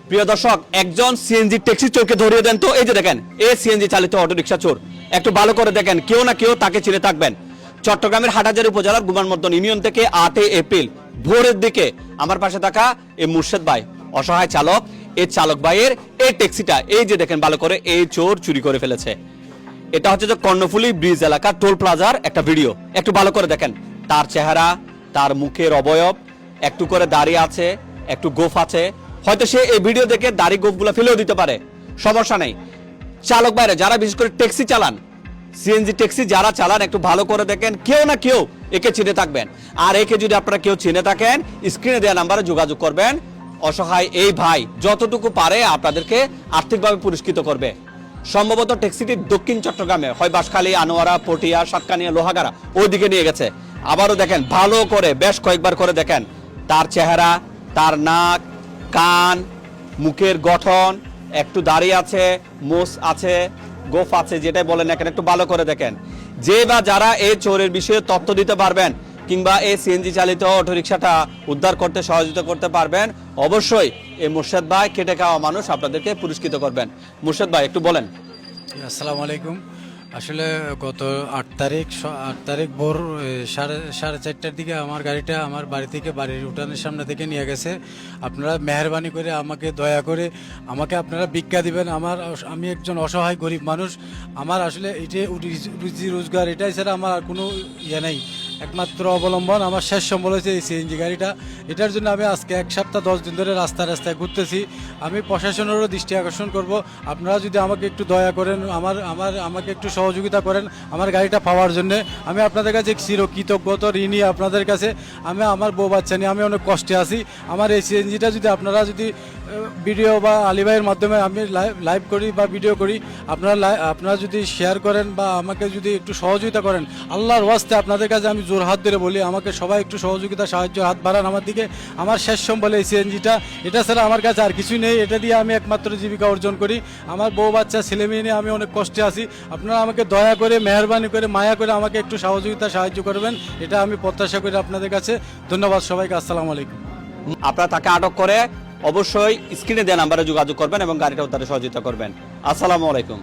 প্রিয় দর্শক, একজন সিএনজি ট্যাক্সি চোরকে ধরিয়ে দেন তো। এই যে দেখেন, এই সিএনজি চালিত অটোরিকশা চোর। একটু ভালো করে দেখেন, কেউ না কেউ তাকে চিনে থাকবেন। চট্টগ্রামের হাটহাজারী উপজেলার গুমানমর্দন ইউনিয়ন থেকে 8 এপ্রিল ভোরের দিকে আমার পাশে থাকা এই মুর্শেদ ভাই, অসহায় চালক, এই চালক ভাইয়ের এই ট্যাক্সিটা এই যে দেখেন ভালো করে, এই চোর চুরি করে ফেলেছে। এটা হচ্ছে যে কর্ণফুলী ব্রিজ এলাকার টোল প্লাজার একটা ভিডিও। একটু ভালো করে দেখেন, তার চেহারা, তার মুখের অবয়ব, একটু করে দাড়ি আছে, একটু গোফ আছে। হয়তো সে এই ভিডিও দেখে দাড়ি গোফগুলো ফেলেও দিতে পারে, সমস্যা নেই। চালক বাইরে যারা বিশেষ করে ট্যাক্সি চালান, সিএনজি ট্যাক্সি যারা চালান, একটু ভালো করে দেখেন, কেউ না কেউ একে চিনে থাকবেন। আর একে যদি আপনারা কেউ চিনে থাকেন, স্ক্রিনে দেওয়া নাম্বারে যোগাযোগ করবেন। অসহায় এই ভাই যতটুকু পারে আপনাদেরকে আর্থিকভাবে পুরস্কৃত করবে। সম্ভবত ট্যাক্সিটি দক্ষিণ চট্টগ্রামে, হয় বাঁশখালী, আনোয়ারা, পটিয়া, সাতকানিয়া, লোহাগাড়া ওইদিকে নিয়ে গেছে। আবারও দেখেন, ভালো করে বেশ কয়েকবার করে দেখেন তার চেহারা, তার নাক, কান, মুখের গঠন, একটু দাড়ি আছে, মোস আছে, গোফ আছে, যেটাই বলেন এখানে একটু ভালো করে দেখেন। যে বা যারা এই চোরের বিষয়ে তথ্য দিতে পারবেন কিংবা এই সিএনজি চালিত অটোরিকশাটা উদ্ধার করতে সহযোগিতা করতে পারবেন, অবশ্যই এই মুর্শেদ ভাই খেটে খাওয়া মানুষ আপনাদেরকে পুরস্কৃত করবেন। মুর্শেদ ভাই একটু বলেন। আসসালামু আলাইকুম। আসলে গত 8 তারিখ ভোর সাড়ে 4:30টার দিকে আমার গাড়িটা আমার বাড়ি থেকে, বাড়ির উঠানের সামনে থেকে নিয়ে গেছে। আপনারা মেহেরবানি করে আমাকে, দয়া করে আমাকে আপনারা ভিক্ষা দিবেন। আমি একজন অসহায় গরিব মানুষ। আমার আসলে এটাই রুজি রোজগার, এটাই ছাড়া আমার আর কোনো ইয়ে নেই। একমাত্র অবলম্বন, আমার শেষ সম্বল হয়েছে এই সিএনজি গাড়িটা। এটার জন্য আমি আজকে 1 সপ্তাহ 10 দিন ধরে রাস্তায় ঘুরতেছি। আমি প্রশাসনেরও দৃষ্টি আকর্ষণ করব, আপনারা যদি আমাকে একটু দয়া করেন, আমাকে একটু সহযোগিতা করেন আমার গাড়িটা পাওয়ার জন্য। আমি আপনাদের কাছে চিরকৃতজ্ঞত, ঋণী আপনাদের কাছে। আমি আমার বউ বাচ্চা নিয়ে আমি অনেক কষ্টে আছি। আমার এই সিএনজিটা যদি আপনারা ভিডিও বা আলিভাইয়ের মাধ্যমে আমি লাইভ করি বা ভিডিও করি, আপনারা যদি শেয়ার করেন বা আমাকে যদি একটু সহযোগিতা করেন, আল্লাহর ওয়াস্তে আপনাদের কাছে আমি জোর হাত ধরে বলি, আমাকে সবাই একটু সহযোগিতা, সাহায্য হাত বাড়ান আমার দিকে। আমার শেষ সম্বল এই সিএনজিটা, এটা ছাড়া আমার কাছে আর কিছুই নেই। এটা দিয়ে আমি একমাত্র জীবিকা অর্জন করি। আমার বউ বাচ্চা ছেলে মেয়ে নিয়ে আমি অনেক কষ্টে আছি। আপনারা আমাকে দয়া করে, মেহেরবানি করে, মায়া করে আমাকে একটু সহযোগিতা, সাহায্য করবেন, এটা আমি প্রত্যাশা করি আপনাদের কাছে। ধন্যবাদ সবাইকে। আসসালামু আলাইকুম। আপনারা তাকে আটক করে অবশ্যই স্ক্রিনে দেওয়া নাম্বারে যোগাযোগ করবেন এবং গাড়িটা উদ্ধারে সহযোগিতা করবেন। আসসালামু আলাইকুম।